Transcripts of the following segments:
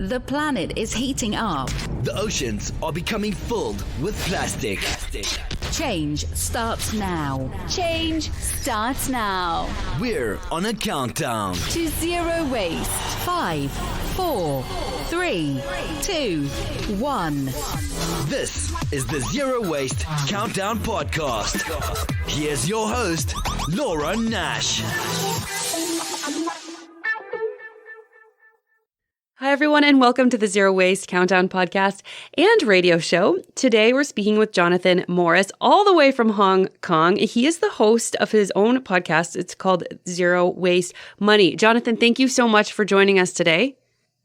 The planet is heating up. The oceans are becoming filled with plastic. Change starts now. Change starts now. We're on a countdown To zero waste. 5, 4, 3, 2, 1. This is the Zero Waste Countdown Podcast. Here's your host, Laura Nash. Hi, everyone, and welcome to the Zero Waste Countdown podcast and radio show. Today, we're speaking with Jonathan Morris, all the way from Hong Kong. He is the host of his own podcast. It's called Zero Waste Money. Jonathan, thank you so much for joining us today.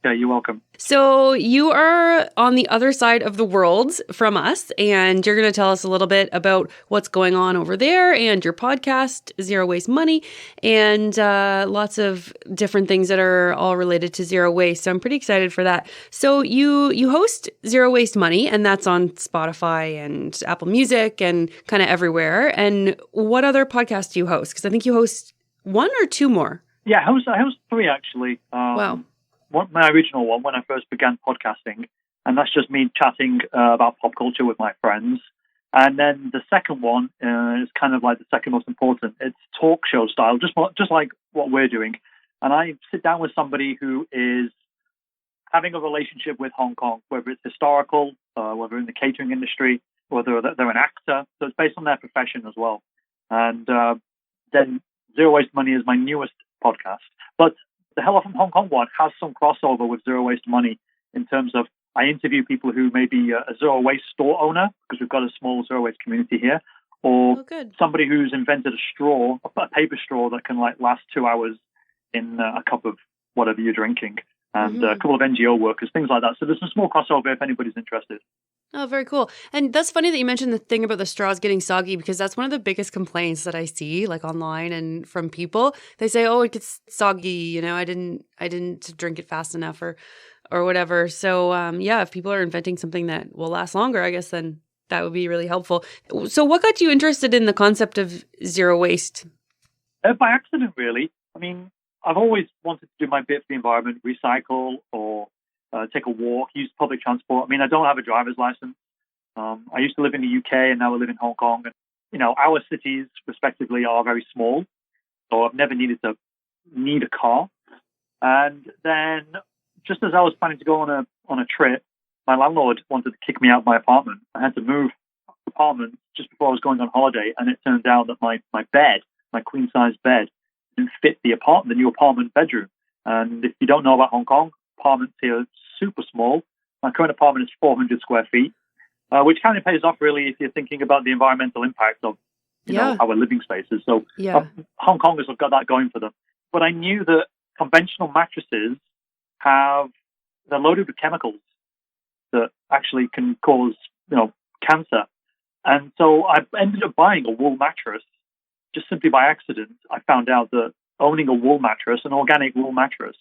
Yeah, you're welcome. So you are on the other side of the world from us, and you're going to tell us a little bit about what's going on over there and your podcast, Zero Waste Money, and lots of different things that are all related to zero waste. So I'm pretty excited for that. So you host Zero Waste Money, and that's on Spotify and Apple Music and kind of everywhere. And what other podcasts do you host? Because I think you host one or two more. Yeah, I host three, actually. Wow. My original one when I first began podcasting, and that's just me chatting about pop culture with my friends. And then the second one is kind of like the second most important. It's talk show style, just like what we're doing. And I sit down with somebody who is having a relationship with Hong Kong, whether it's historical, whether in the catering industry, whether they're an actor. So it's based on their profession as well. And then Zero Waste Money is my newest podcast. But the Hello from Hong Kong one has some crossover with Zero Waste Money in terms of I interview people who may be a zero waste store owner, because we've got a small zero waste community here, or somebody who's invented a straw, a paper straw that can last 2 hours in a cup of whatever you're drinking, and a couple of NGO workers, things like that. So there's some small crossover if anybody's interested. Oh, very cool. And that's funny that you mentioned the thing about the straws getting soggy, because that's one of the biggest complaints that I see online and from people. They say, oh, it gets soggy. I didn't drink it fast enough or whatever. So if people are inventing something that will last longer, I guess then that would be really helpful. So what got you interested in the concept of zero waste? By accident, really. I mean, I've always wanted to do my bit for the environment, recycle or take a walk, use public transport. I mean, I don't have a driver's license. I used to live in the UK and now I live in Hong Kong. And, our cities, respectively, are very small. So I've never needed a car. And then just as I was planning to go on a trip, my landlord wanted to kick me out of my apartment. I had to move apartment just before I was going on holiday. And it turned out that my bed, my queen-size bed, didn't fit the new apartment bedroom. And if you don't know about Hong Kong, apartments here are super small. My current apartment is 400 square feet, which kind of pays off really if you're thinking about the environmental impact of our living spaces. So Hong Kongers have got that going for them. But I knew that conventional mattresses they're loaded with chemicals that actually can cause cancer. And so I ended up buying a wool mattress just simply by accident. I found out that owning a wool mattress, an organic wool mattress,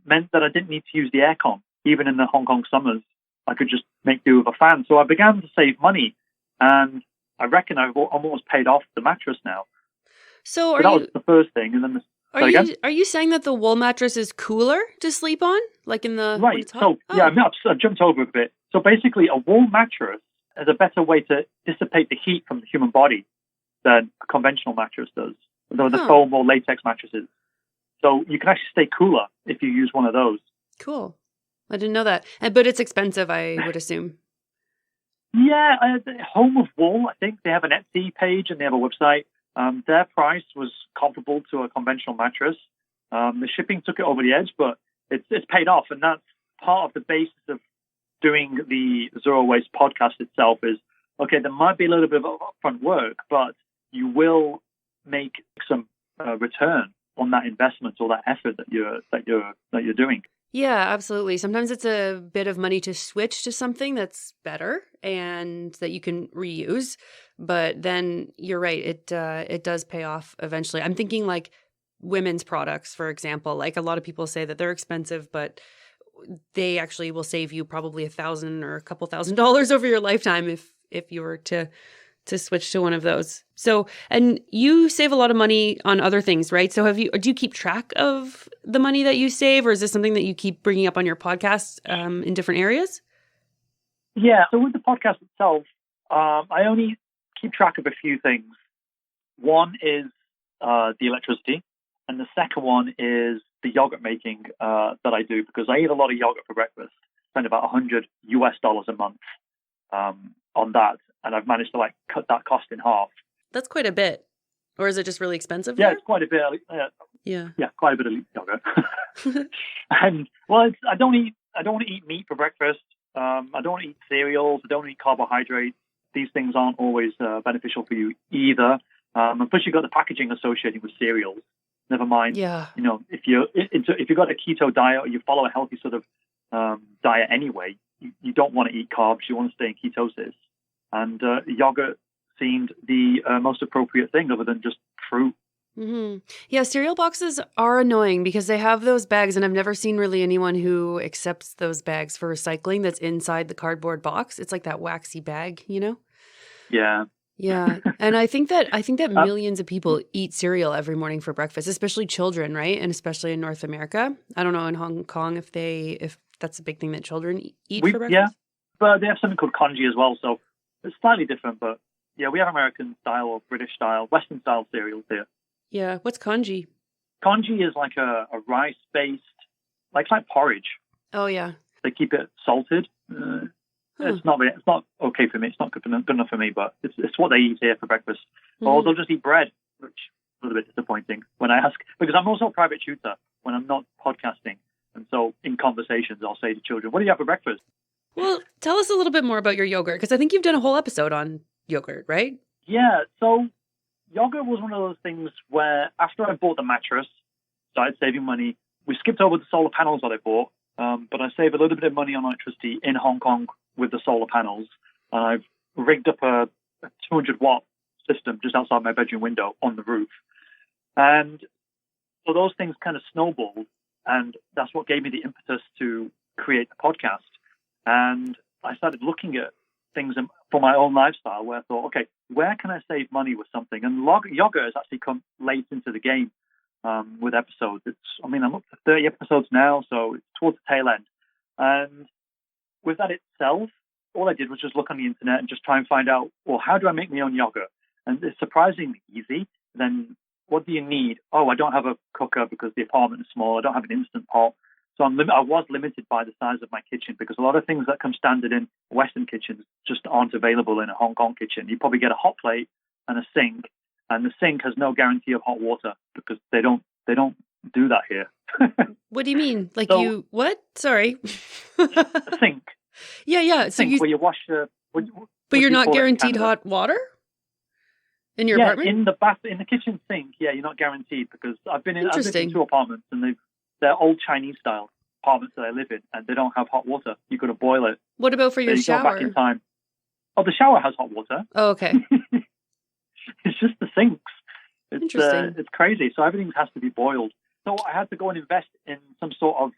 meant that I didn't need to use the aircon. Even in the Hong Kong summers, I could just make do with a fan. So I began to save money, and I reckon I've almost paid off the mattress now. So that was the first thing, and then are you saying that the wool mattress is cooler to sleep on, like in the right? So I've jumped over a bit. So basically, a wool mattress is a better way to dissipate the heat from the human body than a conventional mattress does, the foam or latex mattresses. So you can actually stay cooler if you use one of those. Cool. I didn't know that. But it's expensive, I would assume. Yeah, Home of Wool, I think they have an Etsy page and they have a website. Their price was comparable to a conventional mattress. The shipping took it over the edge, but it's paid off. And that's part of the basis of doing the Zero Waste podcast itself is, okay, there might be a little bit of upfront work, but you will make some return on that investment or that effort that you're doing. Yeah, absolutely. Sometimes it's a bit of money to switch to something that's better and that you can reuse. But then you're right, it does pay off eventually. I'm thinking like women's products, for example. Like a lot of people say that they're expensive, but they actually will save you probably $1,000 or a couple $1,000s over your lifetime if you were to to switch to one of those. So, and you save a lot of money on other things, right? So do you keep track of the money that you save, or is this something that you keep bringing up on your podcast in different areas? Yeah. So with the podcast itself, I only keep track of a few things. One is the electricity, and the second one is the yogurt making that I do, because I eat a lot of yogurt for breakfast. Spend about $100 a month on that, and I've managed to cut that cost in half. That's quite a bit. Or is it just really expensive? Yeah, there? it's quite a bit. Yeah, quite a bit of yogurt. And I don't want to eat meat for breakfast. I don't want to eat cereals. I don't want to eat carbohydrates. These things aren't always beneficial for you either. And plus, you've got the packaging associated with cereals. Never mind. Yeah. If you've got a keto diet or you follow a healthy sort of diet anyway, you don't want to eat carbs. You want to stay in ketosis. And yogurt seemed the most appropriate thing, other than just fruit. Mm-hmm. Yeah, cereal boxes are annoying because they have those bags, and I've never seen really anyone who accepts those bags for recycling that's inside the cardboard box. It's like that waxy bag, Yeah. Yeah. And I think that millions of people eat cereal every morning for breakfast, especially children, right? And especially in North America. I don't know in Hong Kong if that's a big thing that children eat for breakfast. Yeah, but they have something called congee as well, so it's slightly different. But yeah, we have American style or British style, Western style cereals here. Yeah. What's congee? Congee is like a rice-based, like porridge. Oh, yeah. They keep it salted. It's not okay for me. It's not good enough for me, but it's what they eat here for breakfast. Mm. Or they'll just eat bread, which is a little bit disappointing when I ask, because I'm also a private tutor when I'm not podcasting. And so in conversations, I'll say to children, what do you have for breakfast? Well, tell us a little bit more about your yogurt, because I think you've done a whole episode on yogurt, right? Yeah. So yogurt was one of those things where after I bought the mattress, started saving money, we skipped over the solar panels that I bought, but I saved a little bit of money on electricity in Hong Kong with the solar panels. I've rigged up a 200-watt system just outside my bedroom window on the roof. And so those things kind of snowballed, and that's what gave me the impetus to create the podcast. And I started looking at things for my own lifestyle where I thought, okay, where can I save money with something? And yogurt has actually come late into the game with episodes. I'm up to 30 episodes now, so it's towards the tail end. And with that itself, all I did was just look on the internet and just try and find out, well, how do I make my own yogurt? And it's surprisingly easy. Then what do you need? Oh, I don't have a cooker because the apartment is small. I don't have an Instant Pot. So I was limited by the size of my kitchen, because a lot of things that come standard in Western kitchens just aren't available in a Hong Kong kitchen. You probably get a hot plate and a sink, and the sink has no guarantee of hot water because they don't do that here. What do you mean? What? Sorry. A sink. Yeah. So where you wash but you're not guaranteed hot water in your apartment? In the kitchen sink. Yeah, you're not guaranteed, because I've been in 2 apartments, and they're old Chinese style apartments that I live in, and they don't have hot water. You've got to boil it. What about for your shower? Go back in time. Oh, the shower has hot water. Oh, okay. It's just the sinks. Interesting. It's crazy. So everything has to be boiled. So I had to go and invest in some sort of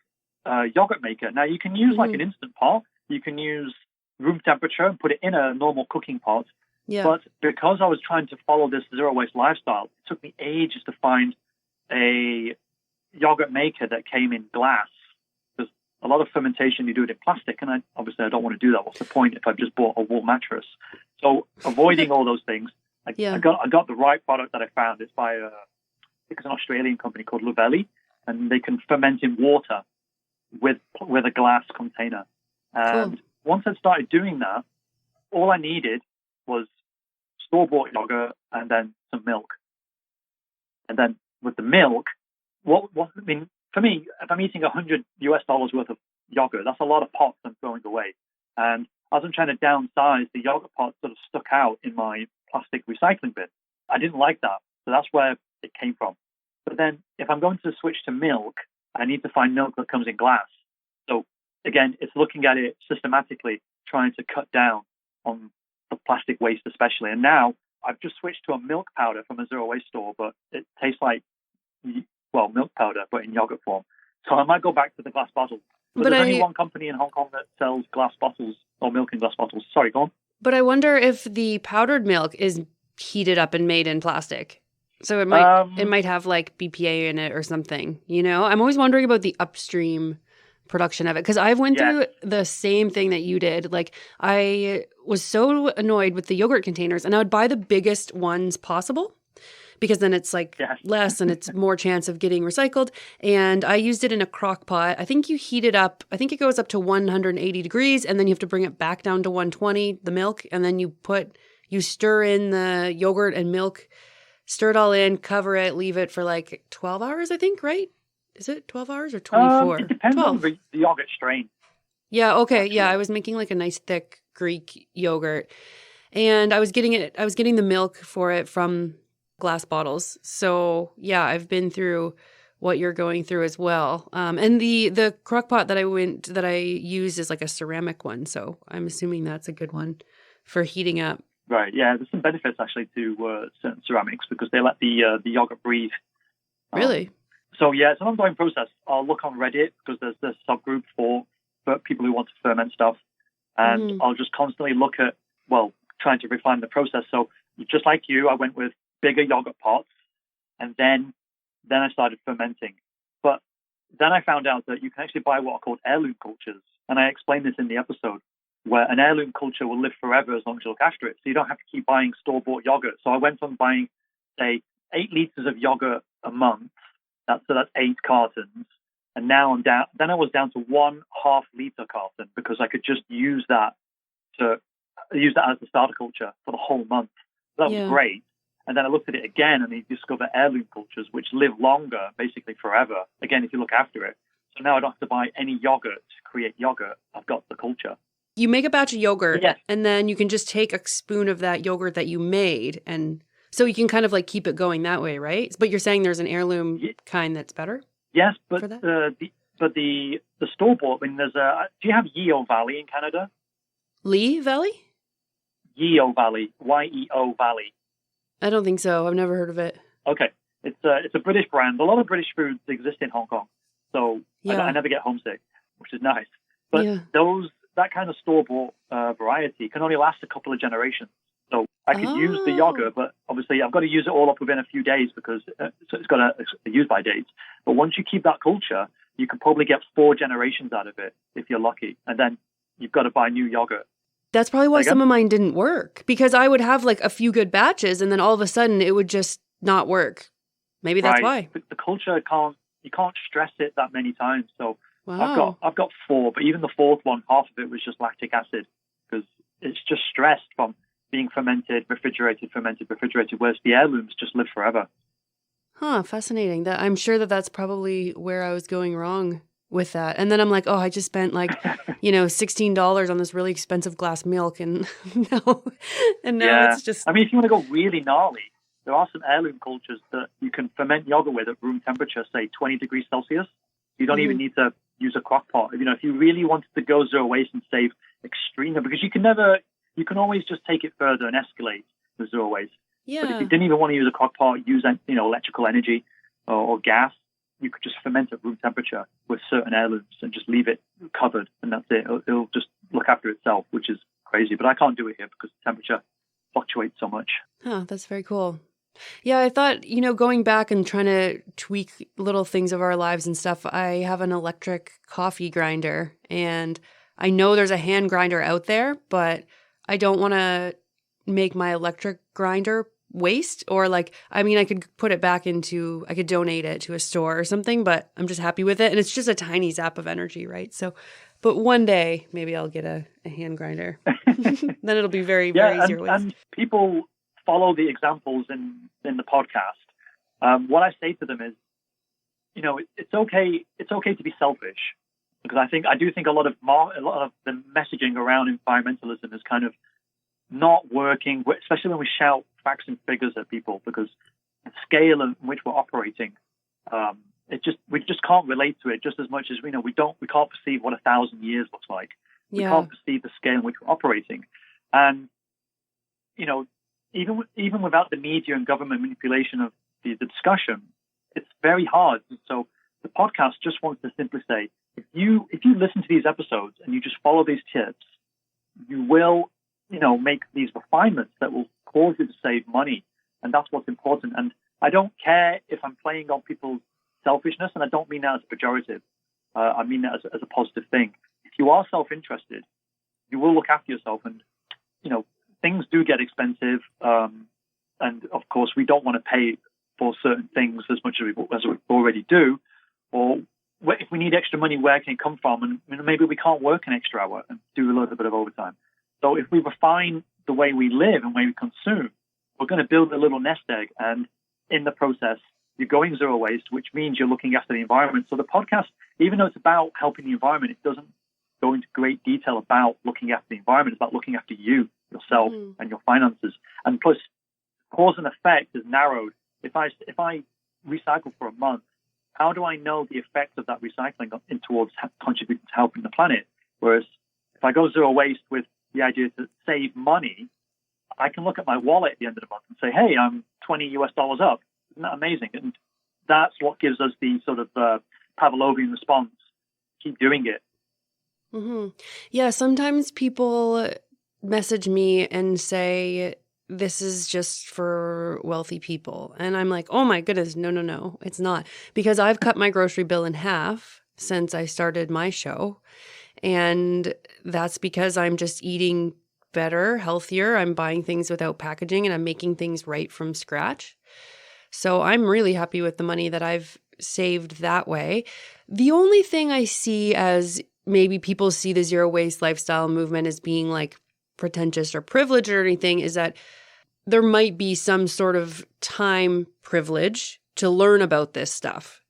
yogurt maker. Now, you can use an Instant Pot. You can use room temperature and put it in a normal cooking pot. Yeah. But because I was trying to follow this zero-waste lifestyle, it took me ages to find a yogurt maker that came in glass. Because a lot of fermentation, you do it in plastic, and I don't want to do that. What's the point if I've just bought a wool mattress? So avoiding all those things, I got the right product that I found. It's by I think it's an Australian company called Luvelli, and they can ferment in water with a glass container. And once I started doing that, all I needed was store-bought yogurt and then some milk. And then with the milk, for me, if I'm eating $100 worth of yogurt, that's a lot of pots I'm throwing away. And as I'm trying to downsize, the yogurt pot sort of stuck out in my plastic recycling bin. I didn't like that, so that's where it came from. But then if I'm going to switch to milk, I need to find milk that comes in glass. So again, it's looking at it systematically, trying to cut down on the plastic waste especially. And now I've just switched to a milk powder from a zero waste store, but it tastes like, milk powder, but in yogurt form. So I might go back to the glass bottles. But there's only one company in Hong Kong that sells glass bottles or milk in glass bottles. Sorry, go on. But I wonder if the powdered milk is heated up and made in plastic. So it might have like BPA in it or something, you know? I'm always wondering about the upstream production of it because I've went through the same thing that you did. Like I was so annoyed with the yogurt containers and I would buy the biggest ones possible because then it's like less and it's more chance of getting recycled. And I used it in a crock pot. I think you heat it up. I think it goes up to 180 degrees and then you have to bring it back down to 120, the milk. And then you stir in the yogurt and milk, stir it all in, cover it, leave it for like 12 hours, I think, right? Is it 12 hours or 24? It depends 12. on the yogurt strain. Yeah, okay. Actually. Yeah, I was making like a nice thick Greek yogurt. And I was getting the milk for it from glass bottles. So, yeah, I've been through what you're going through as well. And the crock pot that I used is like a ceramic one, so I'm assuming that's a good one for heating up. Right, yeah, there's some benefits actually to certain ceramics because they let the yogurt breathe. Really? So yeah, it's an ongoing process. I'll look on Reddit because there's this subgroup for people who want to ferment stuff. And I'll just constantly look at, trying to refine the process. So just like you, I went with bigger yogurt pots and then I started fermenting. But then I found out that you can actually buy what are called heirloom cultures. And I explained this in the episode where an heirloom culture will live forever as long as you look after it. So you don't have to keep buying store-bought yogurt. So I went from buying, say, 8 liters of yogurt a month. That's 8 cartons. And now I'm down. Then I was down to 1/2 liter carton because I could just use that as the starter culture for the whole month. That was great. And then I looked at it again and I discovered heirloom cultures, which live longer, basically forever. Again, if you look after it. So now I don't have to buy any yogurt to create yogurt. I've got the culture. You make a batch of yogurt and then you can just take a spoon of that yogurt that you made and so you can kind of like keep it going that way, right? But you're saying there's an heirloom kind that's better? Yes, but the store-bought, I mean, do you have Yeo Valley in Canada? Lee Valley? Yeo Valley, Yeo Valley. I don't think so. I've never heard of it. Okay. It's a British brand. A lot of British foods exist in Hong Kong, so I never get homesick, which is nice. But that kind of store-bought variety can only last a couple of generations. So I could use the yogurt, but obviously I've got to use it all up within a few days because it's got a use-by date. But once you keep that culture, you can probably get 4 generations out of it if you're lucky. And then you've got to buy new yogurt. That's probably why some of mine didn't work because I would have like a few good batches and then all of a sudden it would just not work. Maybe that's why. The culture you can't stress it that many times. So I've got 4, but even the 4th one, half of it was just lactic acid because it's just stressed from being fermented, refrigerated, whereas the heirlooms just live forever. Huh, fascinating. I'm sure that's probably where I was going wrong with that. And then I'm like, I just spent like, $16 on this really expensive glass milk and now it's just... I mean, if you want to go really gnarly, there are some heirloom cultures that you can ferment yogurt with at room temperature, say 20 degrees Celsius. You don't even need to use a crock pot. If you really wanted to go zero waste and save extremely, because you can always just take it further and escalate the zero waste. Yeah. But if you didn't even want to use a crock pot, use electrical energy or gas, you could just ferment at room temperature with certain heirlooms and just leave it covered, and that's it. It'll just look after itself, which is crazy. But I can't do it here because the temperature fluctuates so much. Oh, that's very cool. Yeah, I thought, going back and trying to tweak little things of our lives and stuff, I have an electric coffee grinder, and I know there's a hand grinder out there, but I don't want to make my electric grinder waste or I could put it back I could donate it to a store or something, but I'm just happy with it. And it's just a tiny zap of energy, right? So, but one day maybe I'll get a hand grinder. Then it'll be very, very zero waste. And people follow the examples in the podcast. What I say to them is, it's okay to be selfish because I do think a lot of the messaging around environmentalism is kind of not working, especially when we shout facts and figures at people, because the scale in which we're operating, we just can't relate to it just as much as we can't perceive what 1,000 years looks like. We can't perceive the scale in which we're operating, and even without the media and government manipulation of the discussion, it's very hard. So the podcast just wants to simply say, if you listen to these episodes and you just follow these tips, you will make these refinements that will cause you to save money. And that's what's important. And I don't care if I'm playing on people's selfishness, and I don't mean that as a pejorative. I mean that as a positive thing. If you are self-interested, you will look after yourself. And, things do get expensive. And, of course, we don't want to pay for certain things as much as we already do. Or if we need extra money, where can it come from? And maybe we can't work an extra hour and do a little bit of overtime. So if we refine the way we live and the way we consume, we're going to build a little nest egg. And in the process, you're going zero waste, which means you're looking after the environment. So the podcast, even though it's about helping the environment, it doesn't go into great detail about looking after the environment. It's about looking after you, yourself, and your finances. And plus, cause and effect is narrowed. If I recycle for a month, how do I know the effect of that recycling in towards contributing to helping the planet? Whereas if I go zero waste with the idea to save money, I can look at my wallet at the end of the month and say, hey, I'm $20 up. Isn't that amazing? And that's what gives us the sort of Pavlovian response. Keep doing it. Mm-hmm. Yeah, sometimes people message me and say, this is just for wealthy people. And I'm like, oh my goodness, no, it's not. Because I've cut my grocery bill in half since I started my show. And that's because I'm just eating better, healthier. I'm buying things without packaging and I'm making things right from scratch. So I'm really happy with the money that I've saved that way. The only thing I see as maybe people see the zero waste lifestyle movement as being like pretentious or privileged or anything is that there might be some sort of time privilege to learn about this stuff.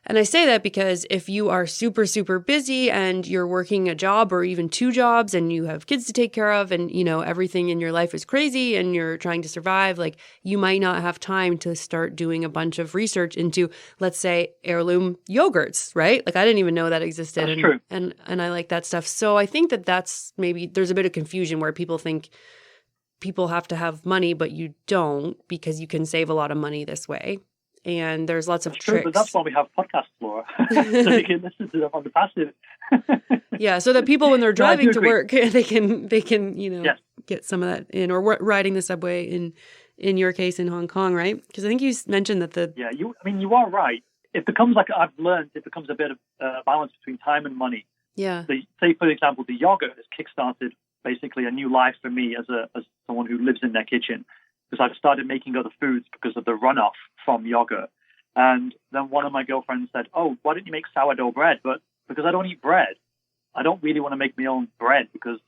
And I say that because if you are super, super busy and you're working a job or even two jobs and you have kids to take care of and, everything in your life is crazy and you're trying to survive, like you might not have time to start doing a bunch of research into, let's say, heirloom yogurts, right? Like I didn't even know that existed. That's true. And I like that stuff. So I think that's maybe there's a bit of confusion where people think people have to have money, but you don't because you can save a lot of money this way. And there's lots of tricks. But that's why we have podcasts, Laura. So you can listen to them on the passive. Yeah, so that people when they're driving to agree. work, they can Yes. get some of that in, or riding the subway in your case in Hong Kong, right? Because I think you mentioned that you are right. It becomes like I've learned. It becomes a bit of balance between time and money. Yeah. Say for example, the yogurt has kickstarted basically a new life for me as someone who lives in their kitchen. Because I've started making other foods because of the runoff from yogurt. And then one of my girlfriends said, oh, why don't you make sourdough bread? But because I don't eat bread, I don't really want to make my own bread because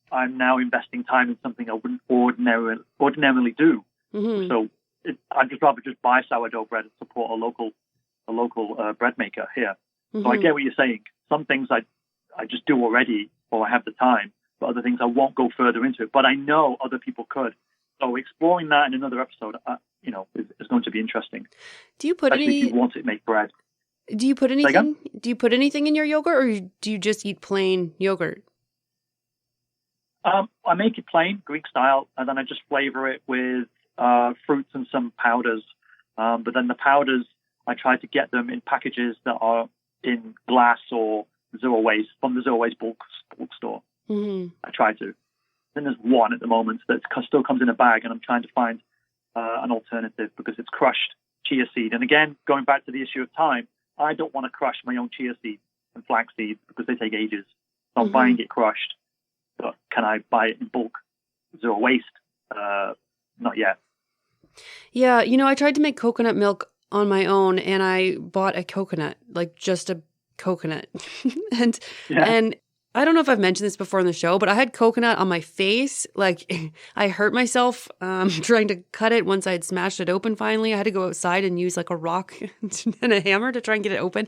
I'm now investing time in something I wouldn't ordinarily do. Mm-hmm. So I'd just rather just buy sourdough bread and support a local bread maker here. Mm-hmm. So I get what you're saying. Some things I just do already or I have the time, but other things I won't go further into it. But I know other people could. So exploring that in another episode, is going to be interesting. Do you put especially if you want to make bread? Do you put anything? Do you put anything in your yogurt, or do you just eat plain yogurt? I make it plain, Greek style, and then I just flavor it with fruits and some powders. But then the powders, I try to get them in packages that are in glass or zero waste from the zero waste bulk store. Mm-hmm. I try to. Then there's one at the moment that still comes in a bag, and I'm trying to find an alternative because it's crushed chia seed. And again, going back to the issue of time, I don't want to crush my own chia seeds and flax seeds because they take ages. So I'm buying it crushed. But can I buy it in bulk, zero waste? Not yet. Yeah, I tried to make coconut milk on my own, and I bought a coconut, like just a coconut, and I don't know if I've mentioned this before on the show, but I had coconut on my face. Like I hurt myself trying to cut it once I had smashed it open finally. I had to go outside and use like a rock and a hammer to try and get it open.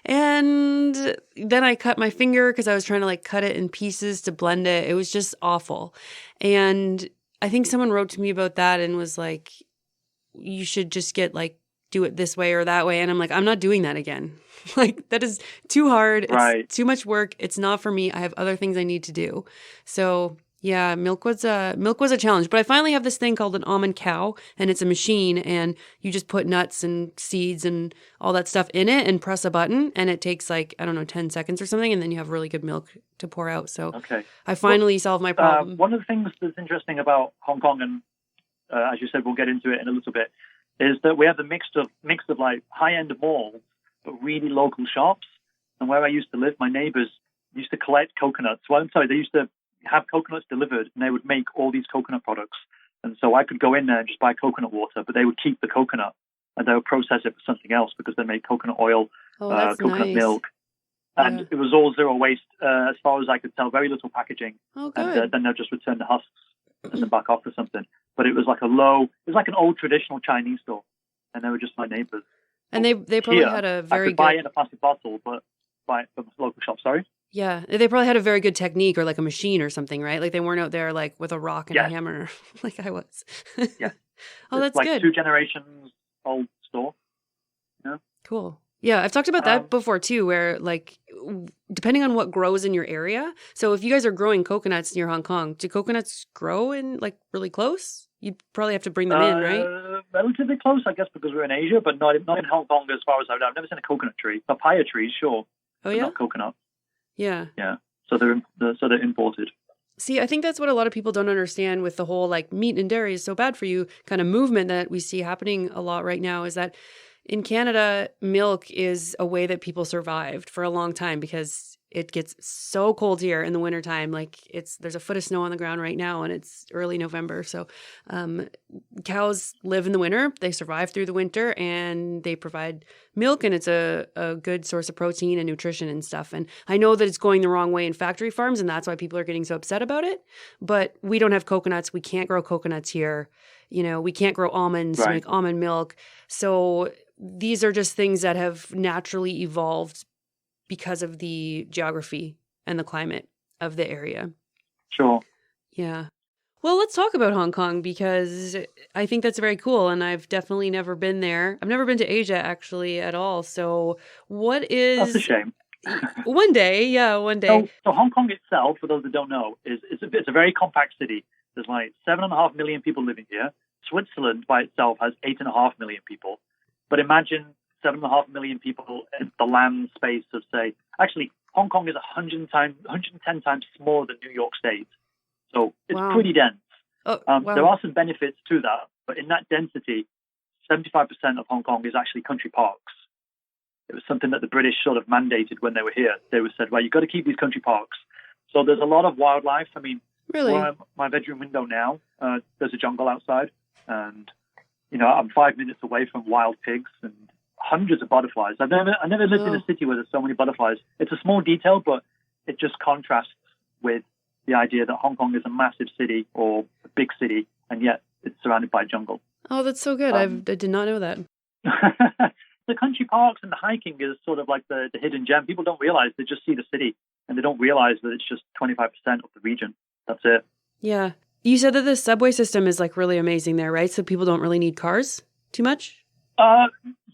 And then I cut my finger because I was trying to like cut it in pieces to blend it. It was just awful. And I think someone wrote to me about that and was like, you should just do it this way or that way. And I'm like, I'm not doing that again. Like that is too hard. Right. It's too much work. It's not for me. I have other things I need to do. So Yeah, milk was a challenge, but I finally have this thing called an almond cow, and it's a machine, and you just put nuts and seeds and all that stuff in it and press a button, and it takes like, I don't know, 10 seconds or something, and then you have really good milk to pour out. So Okay. I finally solved my problem. One of the things that's interesting about Hong Kong, and as you said, we'll get into it in a little bit, is that we have the mix of like high-end malls, but really local shops. And where I used to live, my neighbors used to collect coconuts. Well, I'm sorry, they used to have coconuts delivered, and they would make all these coconut products. And so I could go in there and just buy coconut water, but they would keep the coconut and they would process it for something else because they made coconut oil, That's coconut nice. milk. And Yeah. it was all zero waste as far as I could tell, very little packaging. Oh, And good. then they'll just return the husks and send them back off or something. But it was like it was like an old traditional Chinese store. And they were just my neighbors. And they probably Here, had a I very could buy it good, in a plastic bottle, but buy it from a local shop, sorry. yeah, they probably had a very good technique or like a machine or something, right? Like they weren't out there like with a rock and a Yes. hammer like I was. Yes. Oh, It's that's like good. 2 generations old store. Cool. Yeah, I've talked about that Um, before too, where like depending on what grows in your area. So if you guys are growing coconuts near Hong Kong, do coconuts grow in like really close? You probably have to bring them in, right? Relatively close, I guess, because we're in Asia, but not in Hong Kong as far as I know. I've never seen a coconut tree. Papaya trees, sure, Oh but yeah, not coconut. yeah. Yeah, so they're imported. See, I think that's what a lot of people don't understand with the whole like meat and dairy is so bad for you kind of movement that we see happening a lot right now is that in Canada, milk is a way that people survived for a long time because it gets so cold here in the wintertime. Like there's a foot of snow on the ground right now and it's early November. So cows live in the winter, they survive through the winter and they provide milk and it's a good source of protein and nutrition and stuff. And I know that it's going the wrong way in factory farms and that's why people are getting so upset about it. But we don't have coconuts. We can't grow coconuts here. You know, we can't grow almonds to Right. make almond milk. So these are just things that have naturally evolved because of the geography and the climate of the area. Sure. Yeah. Well, let's talk about Hong Kong because I think that's very cool. And I've definitely never been there. I've never been to Asia actually at all. So what That's a is shame. one day? Yeah, one day. So Hong Kong itself, for those that don't know, it's a very compact city. There's like 7.5 million people living here. Switzerland by itself has 8.5 million people. But imagine 7.5 million people in the land space of, say, actually, Hong Kong is 110 times smaller than New York State. So it's Wow. pretty dense. Oh, wow. There are some benefits to that, but in that density, 75% of Hong Kong is actually country parks. It was something that the British sort of mandated when they were here. They were said, well, you've got to keep these country parks. So there's a lot of wildlife. I mean, Really? where my bedroom window now, there's a jungle outside, and I'm 5 minutes away from wild pigs and hundreds of butterflies. I never lived in a city where there's so many butterflies. It's a small detail, but it just contrasts with the idea that Hong Kong is a massive city or a big city, and yet it's surrounded by jungle. Oh, that's so good. I did not know that. The country parks and the hiking is sort of like the hidden gem. People don't realize, they just see the city, and they don't realize that it's just 25% of the region. That's it. Yeah. You said that the subway system is like really amazing there, right? So people don't really need cars too much?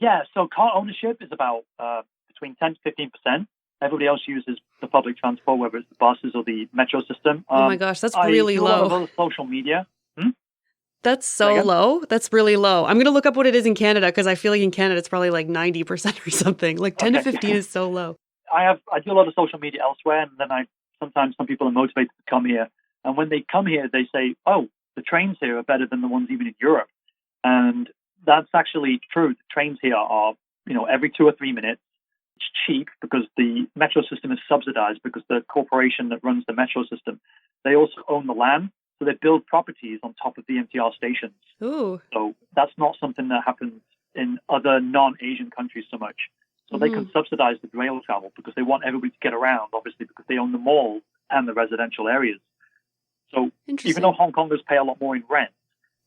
Yeah, so car ownership is about between 10 to 15%. Everybody else uses the public transport, whether it's the buses or the metro system. Oh my gosh, that's really I do a lot of low. other social media. That's so Again? low. That's really low. I'm going to look up what it is in Canada because I feel like in Canada it's probably like 90% or something. Like 10 to Okay. 15 is so low. I do a lot of social media elsewhere, and then sometimes some people are motivated to come here. And when they come here, they say, oh, the trains here are better than the ones even in Europe. And that's actually true. The trains here are, every 2 or 3 minutes. It's cheap because the metro system is subsidized because the corporation that runs the metro system, they also own the land. So they build properties on top of the MTR stations. Ooh. So that's not something that happens in other non-Asian countries so much. So they can subsidize the rail travel because they want everybody to get around, obviously, because they own the malls and the residential areas. So even though Hong Kongers pay a lot more in rent,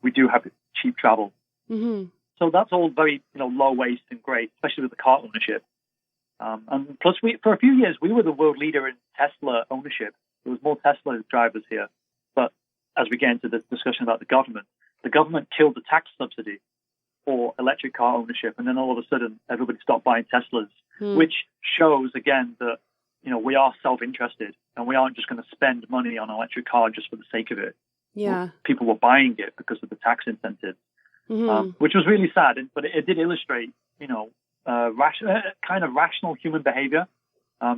we do have cheap travel. Mm-hmm. So that's all very, low waste and great, especially with the car ownership. And plus, for a few years, we were the world leader in Tesla ownership. There was more Tesla drivers here. But as we get into the discussion about the government killed the tax subsidy for electric car ownership. And then all of a sudden, everybody stopped buying Teslas, which shows, again, that we are self-interested, and we aren't just going to spend money on an electric car just for the sake of it. Yeah. People were buying it because of the tax incentives, which was really sad. But it did illustrate, kind of rational human behavior.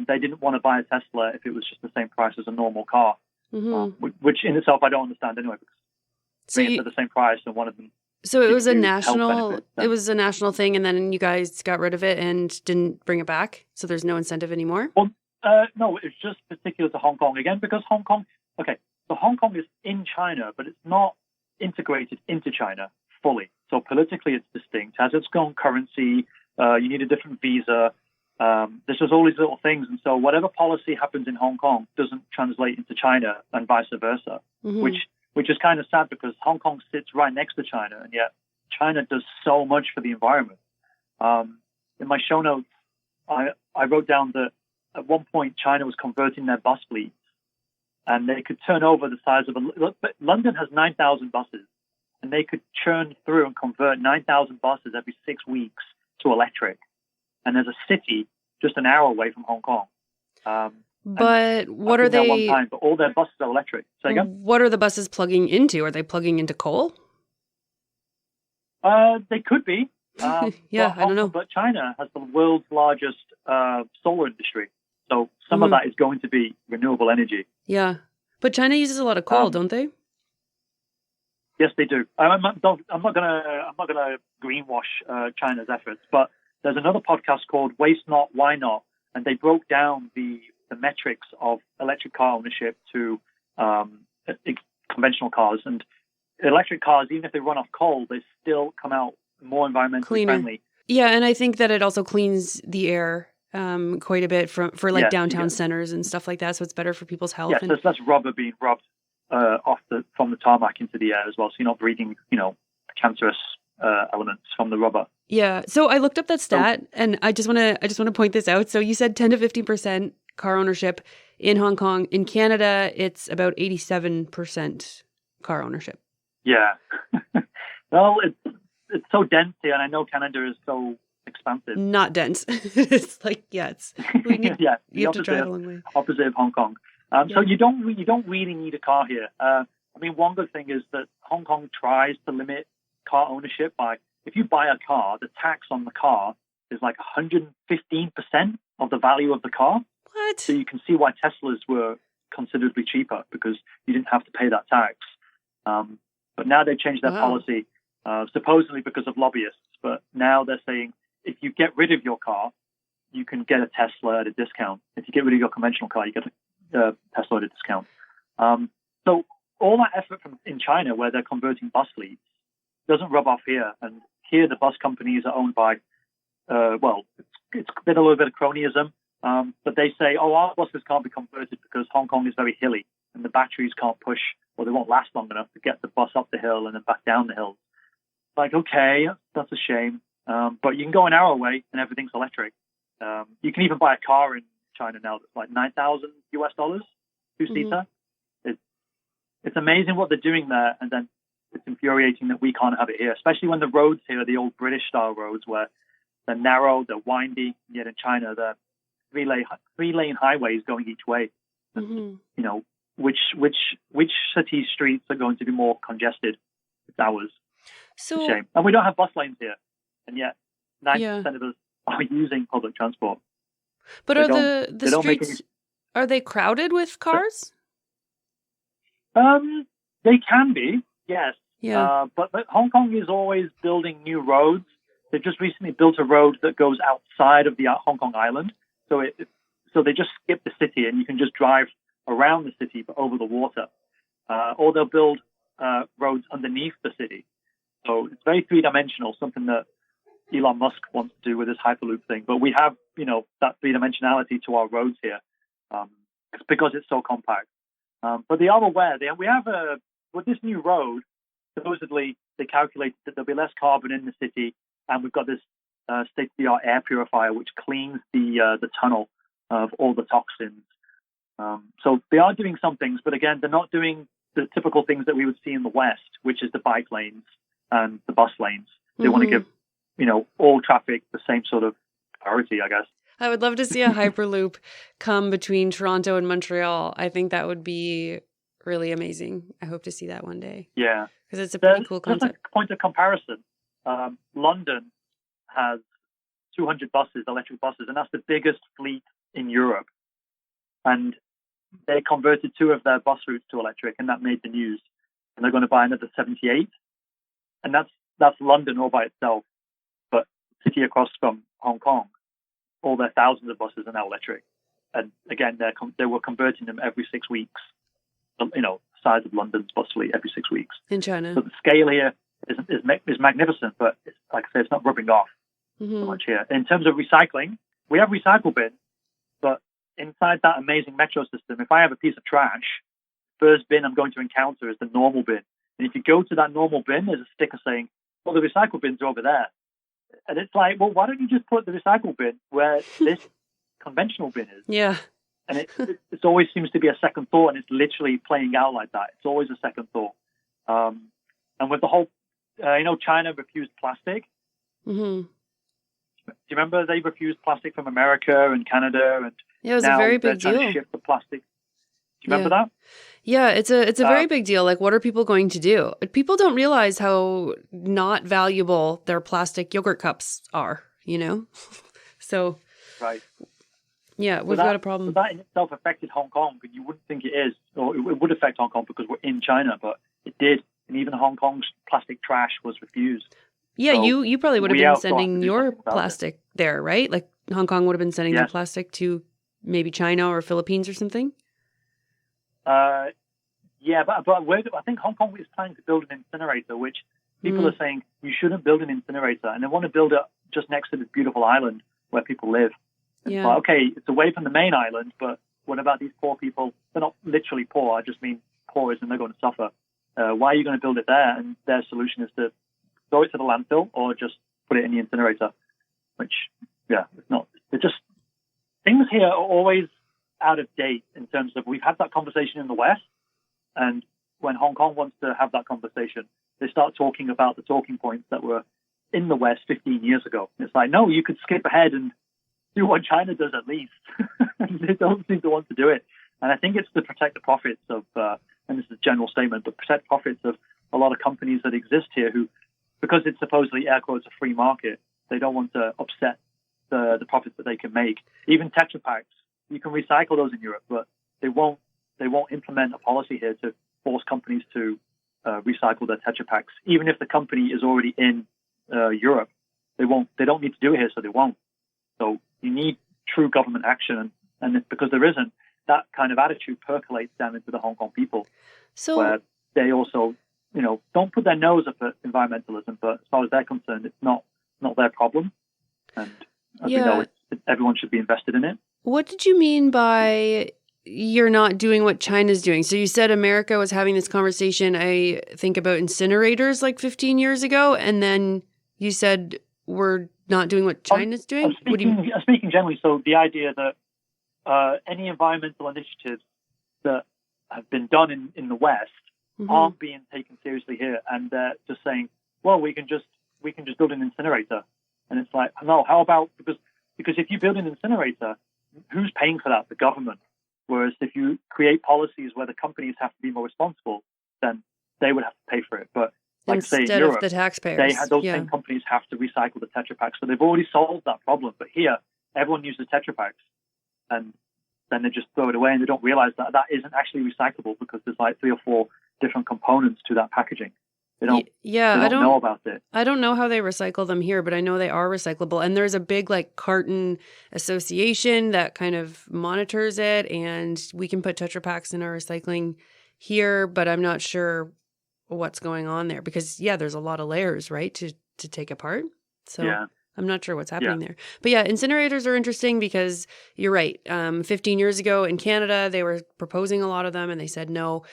They didn't want to buy a Tesla if it was just the same price as a normal car, which in itself I don't understand anyway. Because for the same price, and one of them. So it was a national thing, and then you guys got rid of it and didn't bring it back. So there's no incentive anymore. Well, no, it's just particular to Hong Kong again, because Hong Kong. Okay, so Hong Kong is in China, but it's not integrated into China fully. So politically, it's distinct. It has its own currency. You need a different visa. There's just all these little things, and so whatever policy happens in Hong Kong doesn't translate into China, and vice versa, which is kind of sad because Hong Kong sits right next to China, and yet China does so much for the environment. In my show notes, I wrote down that at one point China was converting their bus fleets, and they could turn over the size of London has 9,000 buses, and they could churn through and convert 9,000 buses every 6 weeks to electric. And there's a city just an hour away from Hong Kong. But what are they? But all their buses are electric. Say again? What are the buses plugging into? Are they plugging into coal? They could be. Yeah, I don't know. But China has the world's largest solar industry. So some of that is going to be renewable energy. Yeah. But China uses a lot of coal, don't they? Yes, they do. I'm not gonna greenwash China's efforts, but there's another podcast called Waste Not, Why Not? And they broke down the metrics of electric car ownership to conventional cars. And electric cars, even if they run off coal, they still come out more environmentally friendly. Yeah, and I think that it also cleans the air quite a bit for downtown centers and stuff like that. So it's better for people's health. Yes, there's less rubber being rubbed from the tarmac into the air as well. So you're not breathing, cancerous elements from the rubber. Yeah. So I looked up that stat, and I just want to point this out. So you said 10 to 15% car ownership in Hong Kong. In Canada, it's about 87% car ownership. Yeah. Well, it's so dense here, and I know Canada is so expansive. Not dense. It's like you have to drive a long way. Opposite of Hong Kong. So you don't really need a car here. One good thing is that Hong Kong tries to limit car ownership by, if you buy a car, the tax on the car is like 115% of the value of the car. What? So you can see why Teslas were considerably cheaper, because you didn't have to pay that tax. But now they've changed their policy, supposedly because of lobbyists. But now they're saying if you get rid of your car, you can get a Tesla at a discount. If you get rid of your conventional car, you get a Tesla at a discount. So all that effort in China, where they're converting bus fleets, doesn't rub off here. And here the bus companies are owned by, it's been a little bit of cronyism, but they say, our buses can't be converted because Hong Kong is very hilly and the batteries can't push, or they won't last long enough to get the bus up the hill and then back down the hill. Like, okay, that's a shame. But you can go an hour away and everything's electric. You can even buy a car in China now that's like $9,000 US, two-seater. It's amazing what they're doing there, and then it's infuriating that we can't have it here, especially when the roads here are the old British-style roads where they're narrow, they're windy, yet in China they're three-lane highways going each way. And, which city streets are going to be more congested? It's ours. So, it's a shame. And we don't have bus lanes here, and yet 90% of us are using public transport. But are the streets, are they crowded with cars? They can be, yes. Yeah. But Hong Kong is always building new roads. They've just recently built a road that goes outside of the Hong Kong island. So they just skip the city, and you can just drive around the city but over the water. Or they'll build roads underneath the city. So it's very three-dimensional, something that Elon Musk wants to do with his Hyperloop thing. But we have, that three-dimensionality to our roads here. It's because it's so compact. But they are aware. We have with this new road, supposedly they calculated that there'll be less carbon in the city, and we've got this state-of-the-art air purifier which cleans the tunnel of all the toxins. So they are doing some things, but again, they're not doing the typical things that we would see in the West, which is the bike lanes and the bus lanes. They want to give, all traffic the same sort of priority, I guess. I would love to see a Hyperloop come between Toronto and Montreal. I think that would be really amazing. I hope to see that one day. Yeah. Because it's a pretty cool Just concept. a point of comparison, London has 200 buses, electric buses, and that's the biggest fleet in Europe. And they converted 2 of their bus routes to electric, and that made the news. And they're going to buy another 78. And that's London all by itself. But city across from Hong Kong, all their thousands of buses are now electric. And again, they were converting them every 6 weeks. Size of London's bus fleet every 6 weeks. In China. So the scale here is magnificent, but like I say, it's not rubbing off so much here. In terms of recycling, we have recycle bins, but inside that amazing metro system, if I have a piece of trash, first bin I'm going to encounter is the normal bin. And if you go to that normal bin, there's a sticker saying, well, the recycle bins are over there. And it's like, well, why don't you just put the recycle bin where this conventional bin is? Yeah. And it always seems to be a second thought, and it's literally playing out like that. It's always a second thought. And with the whole, China refused plastic. Mm-hmm. Do you remember they refused plastic from America and Canada? And yeah, it was now a very they're big trying deal. to ship the plastic. Do you remember that? Yeah, it's a very big deal. Like, what are people going to do? People don't realize how not valuable their plastic yogurt cups are, So, right. Yeah, we've got a problem. So that in itself affected Hong Kong, but you wouldn't think it is, or it would affect Hong Kong because we're in China, but it did. And even Hong Kong's plastic trash was refused. Yeah, So you probably would have we been also have to sending do your something about plastic there, right? Like Hong Kong would have been sending their plastic to maybe China or Philippines or something? Yeah, but I think Hong Kong is planning to build an incinerator, which people are saying you shouldn't build an incinerator, and they want to build it just next to this beautiful island where people live. Yeah. But, okay, it's away from the main island, but what about these poor people? They're not literally poor. I just mean poor as in they're going to suffer. Why are you going to build it there? And their solution is to throw it to the landfill or just put it in the incinerator, which, it's not. It's just things here are always out of date in terms of we've had that conversation in the West, and when Hong Kong wants to have that conversation, they start talking about the talking points that were in the West 15 years ago. It's like, no, you could skip ahead and do what China does at least. They don't seem to want to do it. And I think it's to protect the profits of, and this is a general statement, but protect profits of a lot of companies that exist here who, because it's supposedly, air quotes, a free market, they don't want to upset the profits that they can make. Even Tetra Paks, you can recycle those in Europe, but they won't implement a policy here to force companies to recycle their Tetra Paks. Even if the company is already in Europe, they don't need to do it here, so they won't. So you need true government action, and because there isn't, that kind of attitude percolates down into the Hong Kong people, So where they also, don't put their nose up at environmentalism, but as far as they're concerned, it's not their problem. And as we know, everyone should be invested in it. what did you mean by you're not doing what China's doing? So you said America was having this conversation, I think, about incinerators like 15 years ago, and then you said we're not doing what China's doing? I'm speaking generally, so the idea that any environmental initiatives that have been done in the West aren't being taken seriously here, and they're just saying, well, we can just build an incinerator. And it's like, no, how about, because if you build an incinerator, who's paying for that? The government. Whereas if you create policies where the companies have to be more responsible, then they would have to pay for it. But like Instead say in Europe, of the taxpayers. those same companies have to recycle the Tetra Paks. So they've already solved that problem. But here, everyone uses Tetra Paks, and then they just throw it away, and they don't realize that isn't actually recyclable because there's like 3 or 4 different components to that packaging. They don't know about it. I don't know how they recycle them here, but I know they are recyclable. And there's a big like carton association that kind of monitors it, and we can put Tetra Paks in our recycling here, but I'm not sure what's going on there because there's a lot of layers, right, to take apart. So I'm not sure what's happening there. But incinerators are interesting because you're right. 15 years ago in Canada, they were proposing a lot of them and they said no.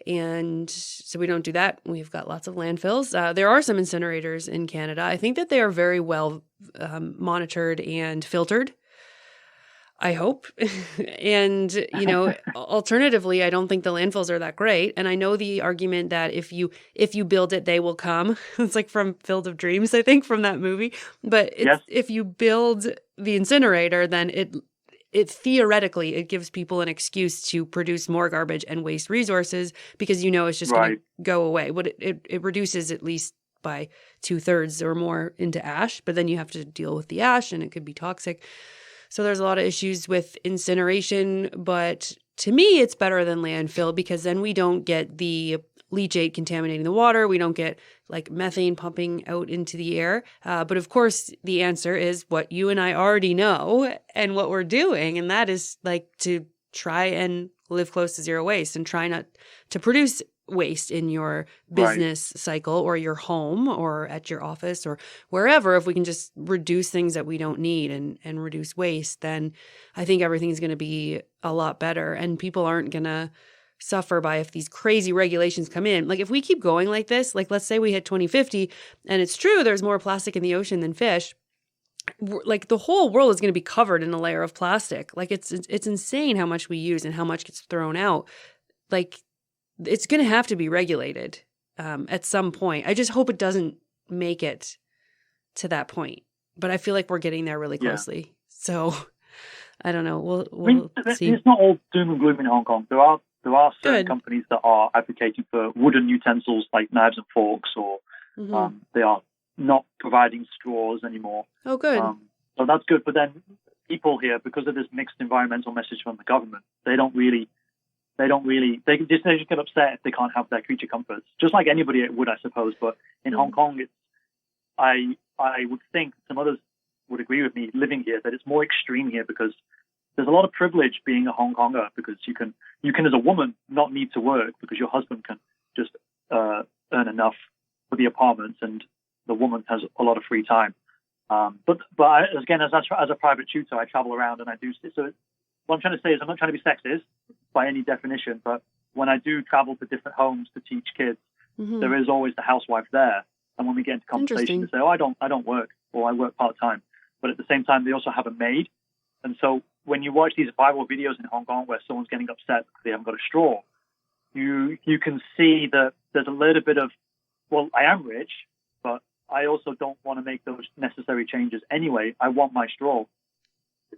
And so we don't do that. We've got lots of landfills. There are some incinerators in Canada. I think that they are very well monitored and filtered, I hope. And, alternatively, I don't think the landfills are that great. And I know the argument that if you build it, they will come. It's like from Field of Dreams, I think, from that movie. But if you build the incinerator, then it theoretically it gives people an excuse to produce more garbage and waste resources because it's just going to go away. But it reduces at least by 2/3 or more into ash, but then you have to deal with the ash and it could be toxic. So there's a lot of issues with incineration, but to me it's better than landfill because then we don't get the leachate contaminating the water. We don't get like methane pumping out into the air. But of course, the answer is what you and I already know and what we're doing. And that is like to try and live close to zero waste and try not to produce waste in your business cycle or your home or at your office or wherever. If we can just reduce things that we don't need and reduce waste, then I think everything's going to be a lot better and people aren't going to suffer by if these crazy regulations come in. Like if we keep going like this, like let's say we hit 2050 and it's true there's more plastic in the ocean than fish, like the whole world is going to be covered in a layer of plastic. Like it's insane how much we use and how much gets thrown out. Like it's going to have to be regulated at some point. I just hope it doesn't make it to that point. But I feel like we're getting there really closely. So I don't know. We'll see. It's not all doom and gloom in Hong Kong. There are certain companies that are advocating for wooden utensils like knives and forks, or they are not providing straws anymore. Oh, good. So that's good. But then people here, because of this mixed environmental message from the government, they just get upset if they can't have their creature comforts, just like anybody would, I suppose. But in Hong Kong, I would think some others would agree with me living here that it's more extreme here because there's a lot of privilege being a Hong Konger because you can as a woman not need to work because your husband can just earn enough for the apartments and the woman has a lot of free time. But again, as a private tutor, I travel around and I do. So what I'm trying to say is I'm not trying to be sexist by any definition, but when I do travel to different homes to teach kids, there is always the housewife there. And when we get into conversation, they say, "Oh, I don't work," or "I work part time." But at the same time, they also have a maid. And so when you watch these viral videos in Hong Kong where someone's getting upset because they haven't got a straw, you can see that there's a little bit of, well, I am rich, but I also don't want to make those necessary changes anyway. I want my straw